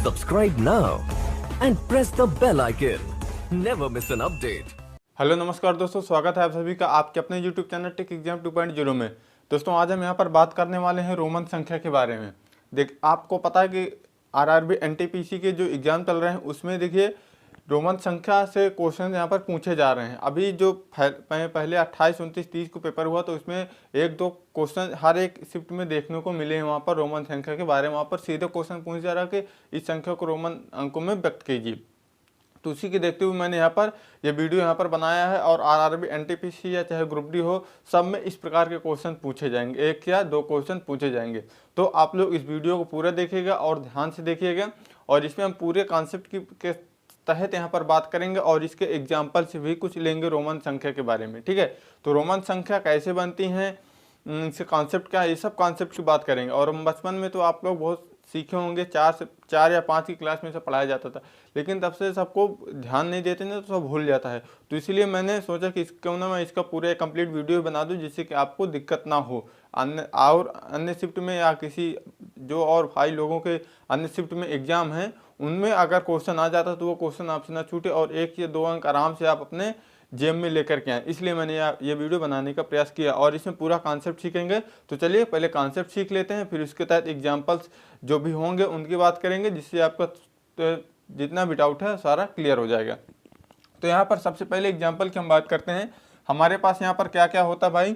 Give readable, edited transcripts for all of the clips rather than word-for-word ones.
Subscribe now and press the bell icon. Never miss an update. Hello नमस्कार दोस्तों, स्वागत है आप सभी का आपके अपने यूट्यूब चैनल टेक एग्जाम 2.0 में। दोस्तों आज हम यहाँ पर बात करने वाले हैं रोमन संख्या के बारे में। आपको पता है कि आरआरबी एनटीपीसी के जो एग्ज़ाम चल रहे हैं उसमें देखिए रोमन संख्या से क्वेश्चन यहाँ पर पूछे जा रहे हैं। अभी जो पहले 28, 29, 30 को पेपर हुआ तो उसमें एक दो क्वेश्चन हर एक शिफ्ट में देखने को मिले हैं। वहाँ पर रोमन संख्या के बारे में वहाँ पर सीधे क्वेश्चन पूछ जा रहा है कि इस संख्या को रोमन अंकों में व्यक्त कीजिए। तो उसी के देखते हुए मैंने यहाँ पर ये वीडियो यहाँ पर बनाया है। और आरआरबी एनटीपीसी या चाहे ग्रुप डी हो, सब में इस प्रकार के क्वेश्चन पूछे जाएंगे, एक या दो क्वेश्चन पूछे जाएंगे। तो आप लोग इस वीडियो को पूरा देखिएगा और ध्यान से देखिएगा। और इसमें हम पूरे कॉन्सेप्ट के तहत यहाँ पर बात करेंगे और इसके एग्जाम्पल से भी कुछ लेंगे रोमन संख्या के बारे में। ठीक है, तो रोमन संख्या कैसे बनती हैं, इसके कॉन्सेप्ट क्या है, ये सब कॉन्सेप्ट की बात करेंगे। और हम बचपन में तो आप लोग बहुत सीखे होंगे, 4 या 5 की क्लास में से पढ़ाया जाता था, लेकिन तब से सबको ध्यान नहीं देते ना, तो सब भूल जाता है। तो इसीलिए मैंने सोचा कि क्यों ना मैं इसका पूरा कंप्लीट वीडियो बना दूं जिससे कि आपको दिक्कत ना हो। अन्य शिफ्ट में या किसी जो और भाई लोगों के अन्य शिफ्ट में एग्जाम हैं उनमें अगर क्वेश्चन आ जाता तो वो क्वेश्चन आपसे ना छूटे और 1 या 2 अंक आराम से आप अपने जेब में लेकर के आए। इसलिए मैंने ये वीडियो बनाने का प्रयास किया और इसमें पूरा कॉन्सेप्ट सीखेंगे। तो चलिए पहले कॉन्सेप्ट सीख लेते हैं, फिर उसके तहत एग्जाम्पल्स जो भी होंगे उनकी बात करेंगे, जिससे आपका जितना भी डाउट है सारा क्लियर हो जाएगा। तो यहाँ पर सबसे पहले एग्जाम्पल की हम बात करते हैं। हमारे पास यहाँ पर क्या क्या होता है भाई,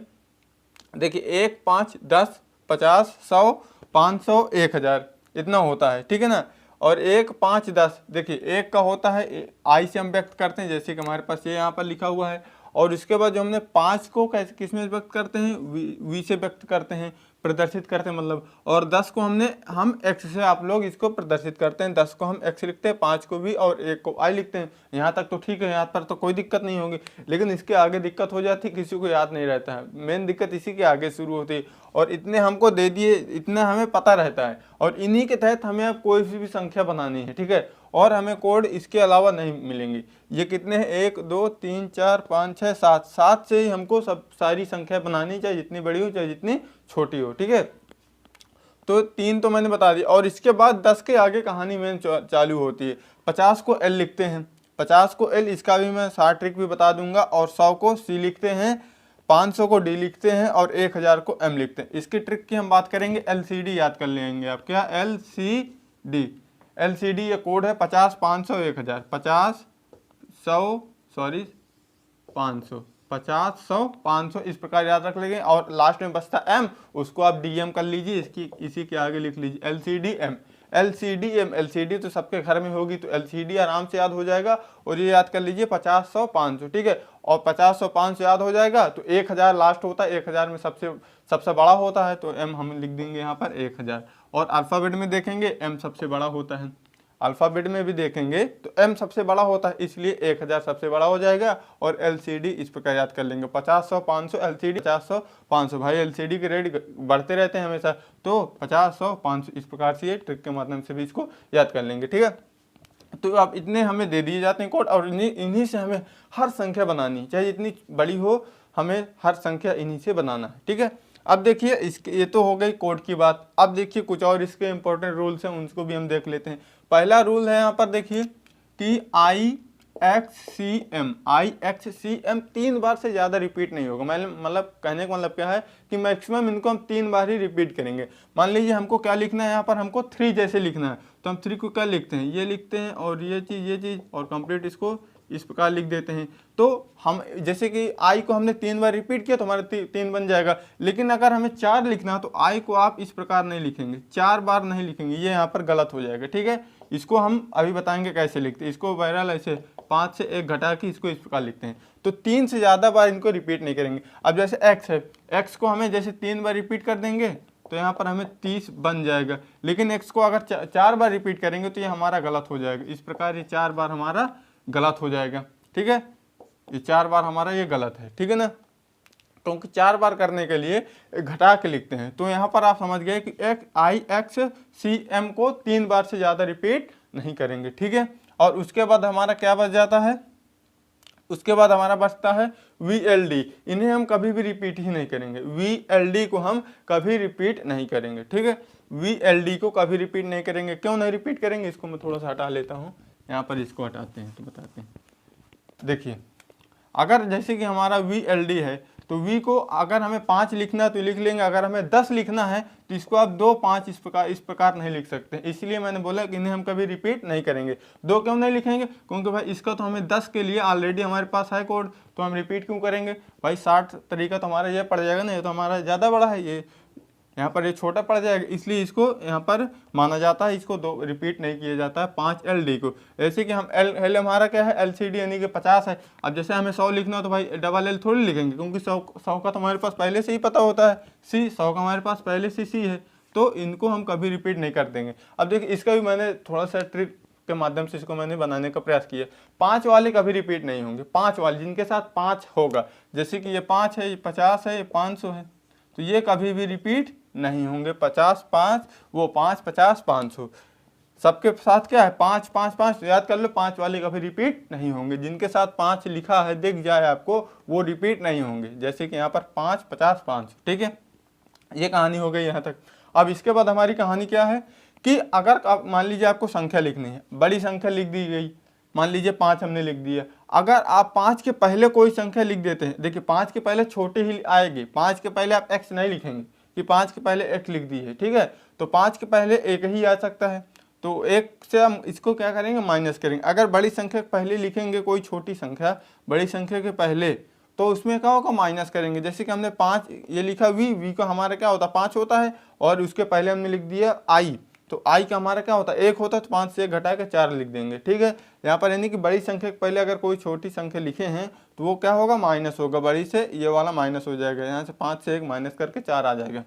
देखिए 1, 5, 10, 50, 100, 500, 1000 इतना होता है। ठीक है ना। और 1, 5, 10 देखिए 1 का होता है आई से हम व्यक्त करते हैं, जैसे कि हमारे पास ये यहाँ पर लिखा हुआ है। और इसके बाद जो हमने 5 को कैसे किस में व्यक्त करते हैं, वी से व्यक्त करते हैं, प्रदर्शित करते हैं मतलब। और 10 को हम एक्स से आप लोग इसको प्रदर्शित करते हैं। 10 को हम एक्स लिखते हैं, 5 को भी और 1 को आई लिखते हैं। यहाँ तक तो ठीक है, यहाँ पर तो कोई दिक्कत नहीं होगी। लेकिन इसके आगे दिक्कत हो जाती, किसी को याद नहीं रहता है। मेन दिक्कत इसी के आगे शुरू होती है। और इतने हमको दे दिए, इतना हमें पता रहता है और इन्हीं के तहत हमें अब कोई सी भी संख्या बनानी है। ठीक है, और हमें कोड इसके अलावा नहीं मिलेंगे। ये कितने हैं, 1, 2, 3, 4, 5, 6, 7 7 से ही हमको सब सारी संख्या बनानी, चाहे जितनी बड़ी हो चाहे जितनी छोटी हो। ठीक है, तो 3 तो मैंने बता दिया। और इसके बाद 10 के आगे कहानी में चालू होती है। 50 को एल लिखते हैं, 50 को एल, इसका भी मैं शॉर्ट ट्रिक भी बता दूंगा। और 100 को सी लिखते हैं, 500 को डी लिखते हैं और 1000 को एम लिखते हैं। इसकी ट्रिक की हम बात करेंगे, एलसीडी याद कर लेंगे आप। क्या एलसीडी, एलसीडी ये कोड है 50, 500, 1000, 50, 100 सॉरी 500, 50, 100, 500 इस प्रकार याद रख लेंगे। और लास्ट में बचता एम, उसको आप डीएम कर लीजिए, इसी के आगे लिख लीजिए LCD M. LCD M, LCD तो सबके घर में होगी तो एलसीडी आराम से याद हो जाएगा। और ये याद कर लीजिए 50, 100, 500। ठीक है, और 50, 100, 500 याद हो जाएगा तो 1000 लास्ट होता है। 1000 में सबसे बड़ा होता है तो एम हम लिख देंगे यहाँ पर 1000। और अल्फ़ाबेट में देखेंगे एम सबसे बड़ा होता है, अल्फ़ाबेट में भी देखेंगे तो एम सबसे बड़ा होता है, इसलिए 1000 सबसे बड़ा हो जाएगा। और एलसीडी इस प्रकार याद कर लेंगे 50, 100, 500 एलसीडी 50, 100, 500। भाई एलसीडी के रेट बढ़ते रहते हैं हमेशा, तो 50, 100, 500 इस प्रकार से ये ट्रिक के माध्यम से भी इसको याद कर लेंगे। ठीक है, तो अब इतने हमें दे दिए जाते हैं कोड और इन्हीं से हमें हर संख्या बनानी, चाहे जितनी बड़ी हो, हमें हर संख्या इन्हीं से बनाना है। ठीक है, अब देखिए इसके ये तो हो गई कोड की बात। अब देखिए कुछ और इसके इंपॉर्टेंट रूल्स हैं, उनको भी हम देख लेते हैं। पहला रूल है यहाँ पर देखिए कि IXCM 3 बार से ज़्यादा रिपीट नहीं होगा। मतलब कहने का मतलब क्या है कि मैक्सिमम इनको हम 3 बार ही रिपीट करेंगे। मान लीजिए हमको क्या लिखना है, यहाँ पर हमको 3 जैसे लिखना है तो हम 3 को क्या लिखते हैं, ये लिखते हैं और ये चीज़ और कंप्लीट इसको इस प्रकार लिख देते हैं। तो हम जैसे कि आई को हमने 3 बार रिपीट किया तो हमारा 3 बन जाएगा। लेकिन अगर हमें 4 लिखना है तो आई को आप इस प्रकार नहीं लिखेंगे, 4 बार नहीं लिखेंगे, ये यहाँ पर गलत हो जाएगा। ठीक है, इसको हम अभी बताएंगे कैसे लिखते हैं। इसको बहरहाल ऐसे 5 से 1 घटा के इसको इस प्रकार लिखते हैं। तो 3 से ज़्यादा बार इनको रिपीट नहीं करेंगे। अब जैसे एक्स है, एक्स को हमें जैसे 3 बार रिपीट कर देंगे तो यहाँ पर हमें 30 बन जाएगा। लेकिन एक्स को अगर 4 बार रिपीट करेंगे तो ये हमारा गलत हो जाएगा। इस प्रकार ये 4 बार हमारा गलत हो जाएगा। ठीक है, ये 4 बार हमारा ये गलत है। ठीक है ना, क्योंकि 4 बार करने के लिए घटा के लिखते हैं। तो यहाँ पर आप समझ गए कि IXCM को 3 बार से ज़्यादा रिपीट नहीं करेंगे। ठीक है, और उसके बाद हमारा क्या बच जाता है, उसके बाद हमारा बचता है VLD, इन्हें हम कभी भी रिपीट ही नहीं करेंगे, VLD को हम कभी रिपीट नहीं करेंगे, ठीक है। VLD को कभी रिपीट नहीं करेंगे, क्यों नहीं रिपीट करेंगे, इसको मैं थोड़ा सा हटा लेता हूँ, यहाँ पर इसको हटाते हैं तो बताते हैं। देखिए अगर जैसे कि हमारा VLD है तो V को अगर हमें 5 लिखना है तो लिख लेंगे, अगर हमें 10 लिखना है तो इसको आप 2 5 इस प्रकार नहीं लिख सकते, इसलिए मैंने बोला कि इन्हें हम कभी रिपीट नहीं करेंगे। 2 क्यों नहीं लिखेंगे, क्योंकि भाई इसका तो हमें 10 के लिए ऑलरेडी हमारे पास है कोड, तो हम रिपीट क्यों करेंगे भाई, 60 तरीका तो हमारा ये पड़ जाएगा ना, ये तो हमारा ज़्यादा बड़ा है, ये यहाँ पर ये छोटा पड़ जाएगा, इसलिए इसको यहाँ पर माना जाता है, इसको 2 रिपीट नहीं किया जाता है 5LD को। ऐसे कि हम L हमारा क्या है LCD यानी कि 50 है। अब जैसे हमें 100 लिखना हो तो भाई डबल L थोड़ी लिखेंगे, क्योंकि 100 का तो हमारे पास पहले से ही पता होता है, C 100 का हमारे पास पहले से C है, तो इनको हम कभी रिपीट नहीं कर देंगे। अब देखिए इसका भी मैंने थोड़ा सा ट्रिक के माध्यम से इसको मैंने बनाने का प्रयास किया। 5 वाले कभी रिपीट नहीं होंगे, 5 वाले जिनके साथ 5 होगा, जैसे कि ये 5 है, ये 50 है, ये 500 है, तो ये कभी भी रिपीट नहीं होंगे। 50 5 वो 5 50 500 सबके साथ क्या है 5 5 5, तो याद कर लो 5 वाले कभी रिपीट नहीं होंगे, जिनके साथ 5 लिखा है दिख जाए आपको वो रिपीट नहीं होंगे, जैसे कि यहाँ पर 5 50 500, ठीक है। ये कहानी हो गई यहाँ तक। अब इसके बाद हमारी कहानी क्या है कि अगर मान लीजिए आपको संख्या लिखनी है, बड़ी संख्या लिख दी गई, मान लीजिए 5 हमने लिख दिया, अगर आप 5 के पहले कोई संख्या लिख देते हैं, देखिए 5 के पहले छोटे ही आएगी, 5 के पहले आप x नहीं लिखेंगे कि 5 के पहले x लिख दी है, ठीक है, तो 5 के पहले 1 ही आ सकता है, तो 1 से हम इसको क्या करेंगे माइनस करेंगे। अगर बड़ी संख्या के पहले लिखेंगे कोई छोटी संख्या बड़ी संख्या के पहले, तो उसमें क्या होगा माइनस करेंगे। जैसे कि हमने 5 ये लिखा v का हमारा क्या होता है 5 होता है, और उसके पहले हमने लिख दिया i, तो i का हमारा क्या होता है 1 होता है, तो 5 से 1 घटा के 4 लिख देंगे, ठीक है। यहाँ पर यानी कि बड़ी संख्या के पहले अगर कोई छोटी संख्या लिखे हैं तो वो क्या होगा माइनस होगा, बड़ी से ये वाला माइनस हो जाएगा, यहाँ से 5 से 1 माइनस करके 4 आ जाएगा।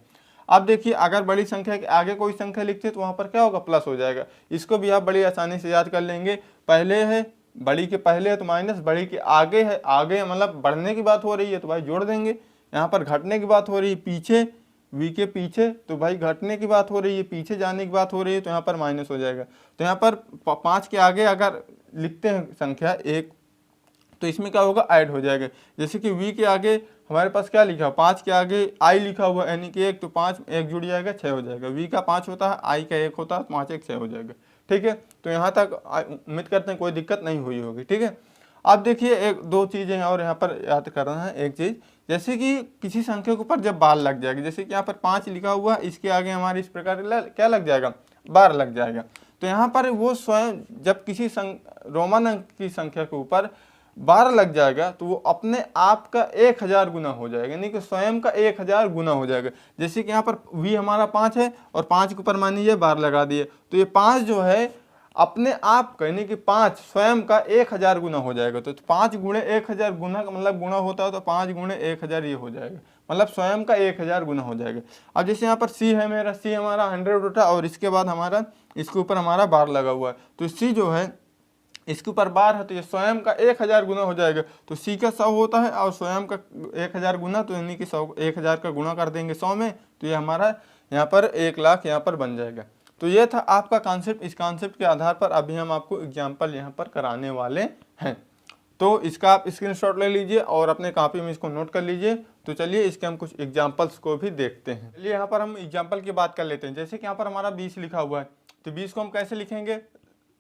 अब देखिए अगर बड़ी संख्या के आगे कोई संख्या लिखते हैं तो वहाँ पर क्या होगा प्लस हो जाएगा। इसको भी आप बड़ी आसानी से याद कर लेंगे, पहले है बड़ी के पहले है तो माइनस, बड़ी के आगे है, आगे मतलब बढ़ने की बात हो रही है तो भाई जोड़ देंगे, यहाँ पर घटने की बात हो रही है पीछे v के पीछे, तो भाई घटने की बात हो रही है, पीछे जाने की बात हो रही है, तो यहाँ पर माइनस हो जाएगा। तो यहाँ पर 5 के आगे अगर लिखते हैं संख्या 1 तो इसमें क्या होगा ऐड हो जाएगा। जैसे कि v के आगे हमारे पास क्या लिखा, 5 के आगे i लिखा हुआ यानी कि 1, तो 5 1 जुड़ जाएगा 6 हो जाएगा, v का 5 होता है i का 1 होता है, 5 1 6 हो जाएगा, ठीक है। तो यहाँ तक उम्मीद करते हैं कोई दिक्कत नहीं हुई होगी, ठीक है। अब देखिए एक दो चीज़ें और यहाँ पर याद करना है। एक चीज़ जैसे कि किसी संख्या के ऊपर जब बार लग जाएगी, जैसे कि यहाँ पर 5 लिखा हुआ, इसके आगे हमारे इस प्रकार क्या लग जाएगा बार लग जाएगा, तो यहाँ पर वो स्वयं जब किसी रोमन अंक की संख्या के ऊपर बार लग जाएगा तो वो अपने आप का 1000 गुना हो जाएगा, यानी कि स्वयं का 1000 गुना हो जाएगा। जैसे कि यहाँ पर v हमारा 5 है और 5 के ऊपर मान लीजिए बार लगा दिए, तो ये 5 जो है अपने आप का यानी कि 5 स्वयं का 1000 गुना हो जाएगा। तो 5 गुणे 1000 गुना का मतलब गुणा होता है तो 5 गुणे 1000 ये हो जाएगा, मतलब स्वयं का 1000 गुना हो जाएगा। अब जैसे यहाँ पर c है मेरा, c हमारा 100 उठा और इसके बाद हमारा इसके ऊपर हमारा बार लगा हुआ है, तो c जो है इसके ऊपर बार है तो ये स्वयं का 1000 गुना हो जाएगा। तो c का 100 होता है और स्वयं का 1000 गुना, तो यानी कि 1000 का गुणा कर देंगे 100 में, तो ये हमारा यहाँ पर 1 लाख यहाँ पर बन जाएगा। तो ये था आपका कॉन्सेप्ट। इस कॉन्सेप्ट के आधार पर अभी हम आपको एग्जाम्पल यहाँ पर कराने वाले हैं, तो इसका आप स्क्रीनशॉट ले लीजिए और अपने कॉपी में इसको नोट कर लीजिए। तो चलिए इसके हम कुछ एग्जाम्पल्स को भी देखते हैं। चलिए यहाँ पर हम एग्जाम्पल की बात कर लेते हैं। जैसे कि यहाँ पर हमारा 20 लिखा हुआ है, तो 20 को हम कैसे लिखेंगे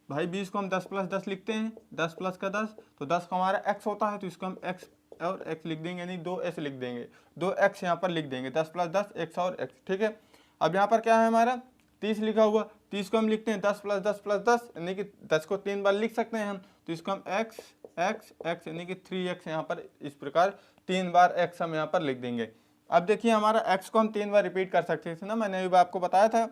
भाई, 20 को हम 10 + 10 लिखते हैं, 10 + का 10, तो 10 का हमारा x होता है, तो इसको हम x और x लिख देंगे, यानी 2s लिख देंगे, 2x यहाँ पर लिख देंगे, 10 + 10 x और x, ठीक है। अब यहाँ पर क्या है हमारा 30 लिखा हुआ, 30 को हम लिखते हैं 10 + 10 + 10, यानी कि 10 को 3 बार लिख सकते हैं हम, तो इसको हम x x x यानी कि 3x यहाँ पर इस प्रकार 3 बार x हम यहाँ पर लिख देंगे। अब देखिए हमारा x को हम 3 बार रिपीट कर सकते थे ना, मैंने अभी आपको बताया था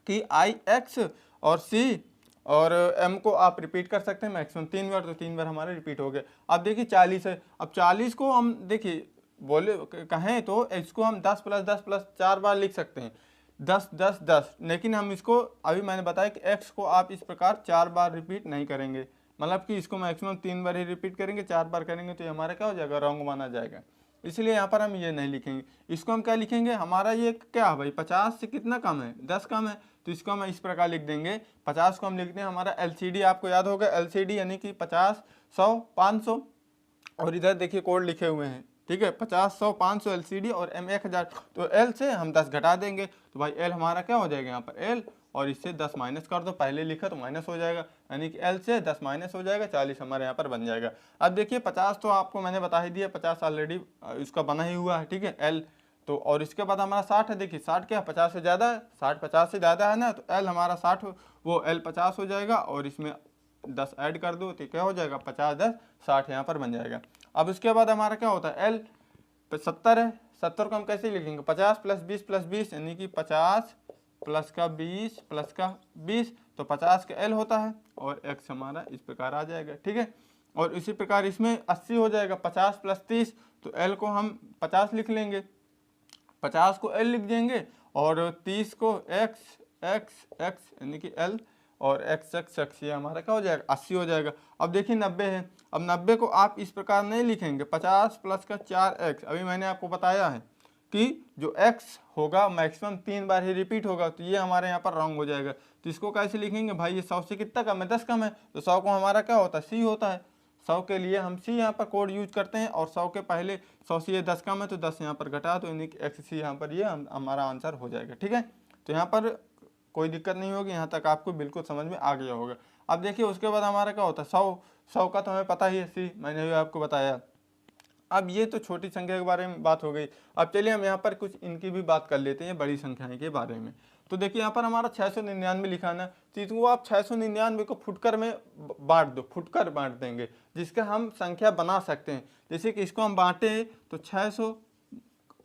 कि i x और c और m को आप रिपीट कर सकते हैं मैक्सिमम 3 बार, तो 3 बार हमारे रिपीट हो गए। अब देखिए 40 है, अब 40 को हम देखिए बोले कहें तो इसको हम 10 + 10 + 4 बार लिख सकते हैं, 10 10 10, लेकिन हम इसको अभी मैंने बताया कि x को आप इस प्रकार 4 बार रिपीट नहीं करेंगे, मतलब कि इसको मैक्सिमम 3 बार ही रिपीट करेंगे, 4 बार करेंगे तो ये हमारा क्या हो जाएगा रॉन्ग माना जाएगा, इसलिए यहाँ पर हम ये नहीं लिखेंगे। इसको हम क्या लिखेंगे, हमारा ये क्या है भाई 50 से कितना कम है 10 कम है, तो इसको हम इस प्रकार लिख देंगे। 50 को हम लिखते हैं हमारा LCD, आपको याद होगा LCD यानी कि 50 100 500, और इधर देखिए कोड लिखे हुए हैं, ठीक है, 50, 100, 500 LCD और M 1000। तो L से हम 10 घटा देंगे तो भाई L हमारा क्या हो जाएगा यहाँ पर L, और इससे 10 माइनस कर दो, पहले लिखा तो माइनस हो जाएगा, यानी कि L से 10 माइनस हो जाएगा, 40 हमारे यहाँ पर बन जाएगा। अब देखिए 50 तो आपको मैंने बता ही दिया, 50 ऑलरेडी इसका बना ही हुआ है, ठीक है L। तो और इसके बाद हमारा 60 है, देखिए 60 क्या 50 से ज़्यादा है, 60 50 से ज़्यादा है ना, तो L हमारा 60 वो L 50 हो जाएगा, और इसमें 10 ऐड कर दो तो क्या हो जाएगा 50 10 60 यहाँ पर बन जाएगा। अब उसके बाद हमारा क्या होता है L 70 है, 70 को हम कैसे लिखेंगे 50 प्लस 20 प्लस 20, यानी कि 50 प्लस का 20 प्लस का 20, तो 50 का L होता है, और X हमारा इस प्रकार आ जाएगा, ठीक है। और इसी प्रकार इसमें 80 हो जाएगा, 50 प्लस 30, तो L को हम 50 लिख लेंगे, 50 को L लिख देंगे, और 30 को X यानी कि L, और X ये हमारा क्या हो जाएगा 80 हो जाएगा। अब देखिए 90 है, अब 90 को आप इस प्रकार नहीं लिखेंगे, 50 प्लस का 4X, अभी मैंने आपको बताया है कि जो X होगा मैक्सिमम 3 बार ही रिपीट होगा, तो ये हमारे यहाँ पर रॉन्ग हो जाएगा। तो इसको कैसे लिखेंगे भाई, ये 100 से कितना कम है 10 कम है, तो 100 को हमारा क्या होता है C होता है, 100 के लिए हम C यहाँ पर कोड यूज करते हैं, और 100 के पहले 100 से ये 10 कम है तो 10 यहाँ पर घटा, तो यानी कि XC यहाँ पर ये हमारा आंसर हो जाएगा, ठीक है। तो यहाँ पर कोई दिक्कत नहीं होगी, यहाँ तक आपको बिल्कुल समझ में आ गया होगा। अब देखिए उसके बाद हमारा क्या होता है 100 का तो हमें पता ही है C, मैंने भी आपको बताया। अब ये तो छोटी संख्या के बारे में बात हो गई, अब चलिए हम यहाँ पर कुछ इनकी भी बात कर लेते हैं बड़ी संख्याएं के बारे में। तो देखिए यहाँ पर हमारा 699 लिखाना है, तो इसको आप 699 को फुटकर में बांट दो, फुटकर बांट देंगे, जिसका हम संख्या बना सकते हैं। जैसे कि इसको हम बांटें तो 600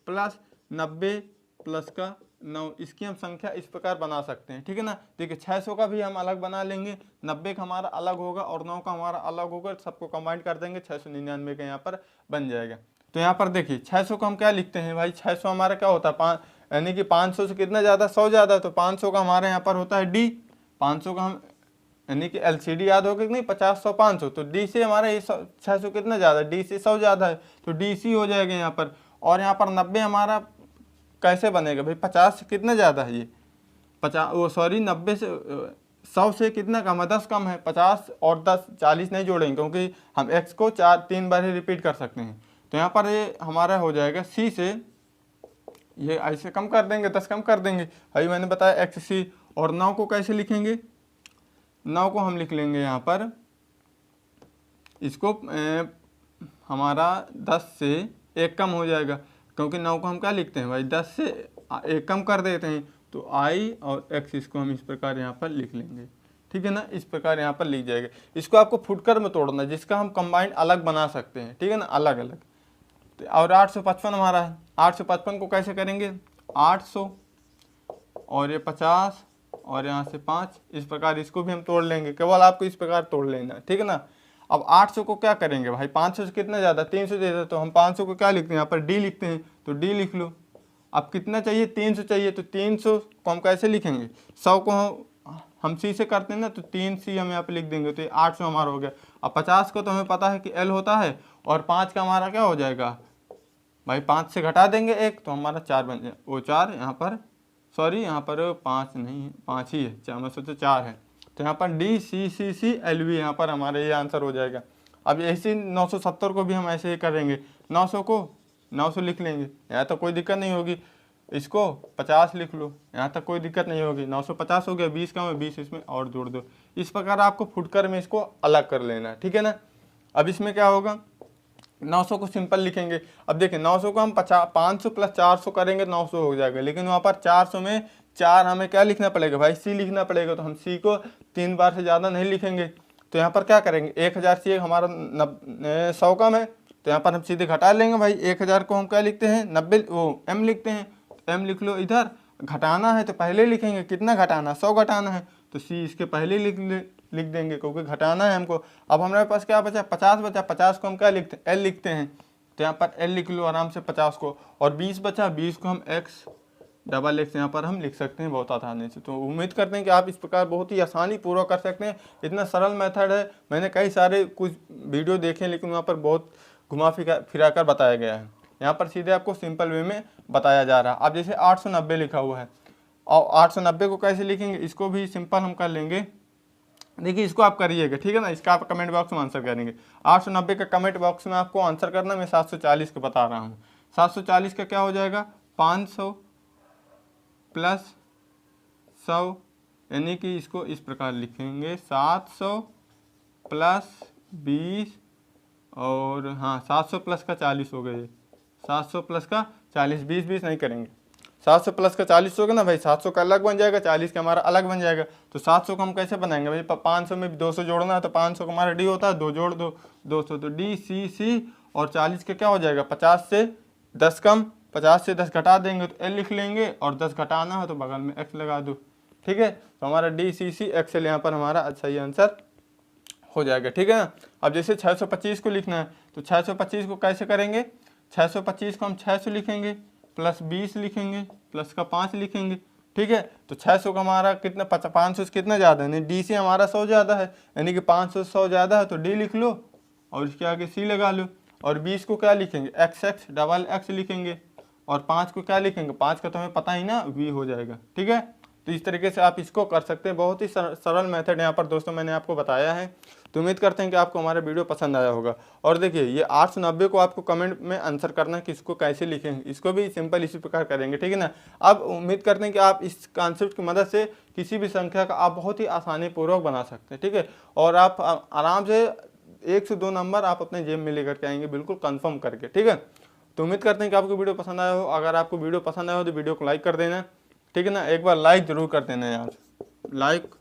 प्लस 90 प्लस का 9, इसकी हम संख्या इस प्रकार बना सकते हैं, ठीक है ना। देखिए 600 का भी हम अलग बना लेंगे, 90 का हमारा अलग होगा, और 9 का हमारा अलग होगा, सबको कंबाइन कर देंगे, 699 का यहाँ पर बन जाएगा। तो यहाँ पर देखिए 600 को हम क्या लिखते हैं भाई, 600 हमारा क्या होता है यानी कि 500 से कितना ज़्यादा 100 ज़्यादा, तो 500 का हमारे यहाँ पर होता है D, 500 का हम यानी कि LCD याद होगा कि नहीं 50 100 500, तो D से हमारा ये 600 कितना ज़्यादा, D से 100 ज़्यादा है, तो DC हो जाएगा यहाँ पर। और यहाँ पर 90 हमारा कैसे बनेगा भाई, 50 से कितना ज़्यादा है ये 90 से 100 से कितना कम है 10 कम है, 50 और 10 40 नहीं जोड़ेंगे, क्योंकि हम X को 3 बार ही रिपीट कर सकते हैं। तो यहाँ पर ये हमारा हो जाएगा C से, ये ऐसे कम कर देंगे, 10 कम कर देंगे, अभी मैंने बताया XC। और 9 को कैसे लिखेंगे, 9 को हम लिख लेंगे यहाँ पर, इसको हमारा 10 से 1 कम हो जाएगा, क्योंकि 9 को हम क्या लिखते हैं भाई 10 से 1 कम कर देते हैं, तो I और X इसको हम इस प्रकार यहाँ पर लिख लेंगे, ठीक है ना, इस प्रकार यहाँ पर लिख जाएगा। इसको आपको फुटकर में तोड़ना है, जिसका हम कंबाइंड अलग बना सकते हैं, ठीक है ना, अलग अलग। तो और 855 हमारा है, 855 को कैसे करेंगे 800 और ये 50 और यहाँ से 5, इस प्रकार इसको भी हम तोड़ लेंगे, केवल आपको इस प्रकार तोड़ लेना, ठीक है ना। अब 800 को क्या करेंगे भाई, 500 से कितना ज़्यादा 300 ज़्यादा, तो हम 500 को क्या लिखते हैं यहाँ पर D लिखते हैं, तो D लिख लो। अब कितना चाहिए 300 चाहिए, तो 300 को हम कैसे लिखेंगे, 100 को हम C से करते हैं ना, तो 3C हम यहाँ पे लिख देंगे, तो ये 800 हमारा हो गया। अब 50 को तो हमें पता है कि L होता है, और 5 का हमारा क्या हो जाएगा भाई, 5 से घटा देंगे 1, तो हमारा 4 बन जाए, वो 4 यहाँ पर, सॉरी यहाँ पर 5 नहीं है, 5 ही है, 4 में सोचो 4 है, तो यहाँ पर DCCCLV यहाँ पर हमारा ये आंसर हो जाएगा। अब ऐसे 970 को भी हम ऐसे ही करेंगे, 900 को 900 लिख लेंगे, यहाँ तक कोई दिक्कत नहीं होगी। इसको 50 लिख लो, यहाँ तक कोई दिक्कत नहीं होगी। 950 हो गया, 20 का में 20 इसमें और जोड़ दो। इस प्रकार आपको फुटकर में इसको अलग कर लेना, ठीक है ना। अब इसमें क्या होगा, 900 को सिंपल लिखेंगे। अब देखिए 900 को हम 500 प्लस 400 करेंगे 900 हो जाएगा, लेकिन वहाँ पर 400 में 4 हमें क्या लिखना पड़ेगा भाई, C लिखना पड़ेगा, तो हम C को 3 बार से ज़्यादा नहीं लिखेंगे। तो यहाँ पर क्या करेंगे, 1000 से हमारा 100 कम है, तो यहाँ पर हम सीधे घटा लेंगे भाई। 1000 को हम क्या लिखते हैं 90, वो M लिखते हैं, M लिख लो। इधर घटाना है तो पहले लिखेंगे, कितना घटाना 100 घटाना है, तो C इसके पहले लिख देंगे, क्योंकि घटाना है हमको। अब हमारे पास क्या बचा 50 बचा, 50 को हम क्या लिखते हैं L लिखते हैं, तो यहाँ पर L लिख लो आराम से 50 को। और 20 बचा, 20 को हम X यहाँ पर हम लिख सकते हैं बहुत आसानी से। तो उम्मीद करते हैं कि आप इस प्रकार बहुत ही आसानी पूर्वक कर सकते हैं। इतना सरल मेथड है, मैंने कई सारे कुछ वीडियो देखे, लेकिन वहाँ पर बहुत घुमा फिरा कर बताया गया है। यहाँ पर सीधे आपको सिंपल वे में बताया जा रहा है। अब जैसे 890 लिखा हुआ है, और 890 को कैसे लिखेंगे, इसको भी सिंपल हम कर लेंगे। देखिए इसको आप करिएगा, ठीक है ना। इसका आप कमेंट बॉक्स में आंसर करेंगे। 890 का कमेंट बॉक्स में आपको आंसर करना, मैं 740 का बता रहा हूँ। 740 का क्या हो जाएगा, 500 प्लस 100, यानी कि इसको इस प्रकार लिखेंगे 700 प्लस 20 और हाँ 700 प्लस का 40 हो गए, 700 प्लस का 40, 20 नहीं करेंगे। 700 प्लस का 40 होगा ना भाई, 700 का अलग बन जाएगा, 40 का हमारा अलग बन जाएगा। तो 700 को हम कैसे बनाएंगे भाई, 500 में भी 200 जोड़ना है, तो 500 का हमारा डी होता है 2 जोड़ दो 200, तो डी सी सी। और 40 का क्या हो जाएगा, 50 से 10 कम, 50 से 10 घटा देंगे तो एल लिख लेंगे, और 10 घटाना है तो बगल में एक्स लगा दो, ठीक है। तो हमारा डी सी सी एक्सएल यहाँ पर हमारा सही आंसर हो जाएगा, ठीक है ना। अब जैसे 625 को लिखना है, तो 625 को कैसे करेंगे, 625 को हम 600 लिखेंगे प्लस 20 लिखेंगे प्लस का 5 लिखेंगे, ठीक है। तो 600 का हमारा कितना, 500 से कितना ज़्यादा है, डी से हमारा 100 ज़्यादा है, यानी कि 500 से 100 ज़्यादा है तो डी लिख लो और इसके आगे सी लगा लो। और 20 को क्या लिखेंगे, एक्स एक्स डबल एक्स लिखेंगे, और 5 को क्या लिखेंगे, 5 का तो हमें पता ही ना, वी हो जाएगा, ठीक है। तो इस तरीके से आप इसको कर सकते हैं। बहुत ही सरल मेथड यहाँ पर दोस्तों मैंने आपको बताया है। तो उम्मीद करते हैं कि आपको हमारा वीडियो पसंद आया होगा। और देखिए ये 890 को आपको कमेंट में आंसर करना है कि इसको कैसे लिखेंगे, इसको भी सिंपल इसी प्रकार करेंगे, ठीक है ना। अब उम्मीद करते हैं कि आप इस कॉन्सेप्ट की मदद से किसी भी संख्या का आप बहुत ही आसानी पूर्वक बना सकते हैं, ठीक है। और आप आराम से 1 से 2 नंबर आप अपने जेब में लेकर के आएंगे, बिल्कुल कन्फर्म करके, ठीक है। तो उम्मीद करते हैं कि आपको वीडियो पसंद आया हो। अगर आपको वीडियो पसंद आया हो तो वीडियो को लाइक कर देना, ठीक है ना। एक बार लाइक जरूर कर देना यार, लाइक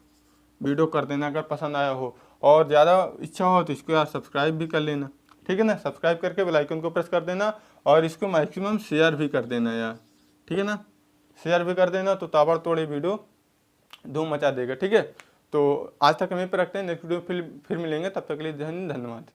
वीडियो कर देना अगर पसंद आया हो। और ज़्यादा इच्छा हो तो इसको यार सब्सक्राइब भी कर लेना, ठीक है ना। सब्सक्राइब करके बेल आइकन को प्रेस कर देना, और इसको मैक्सिमम शेयर भी कर देना यार, ठीक है ना। शेयर भी कर देना तो ताबड़तोड़ वीडियो धूम मचा देगा, ठीक है। तो आज तक हम यहीं पर रखते हैं, नेक्स्ट वीडियो फिर मिलेंगे, तब तक के लिए धन्यवाद।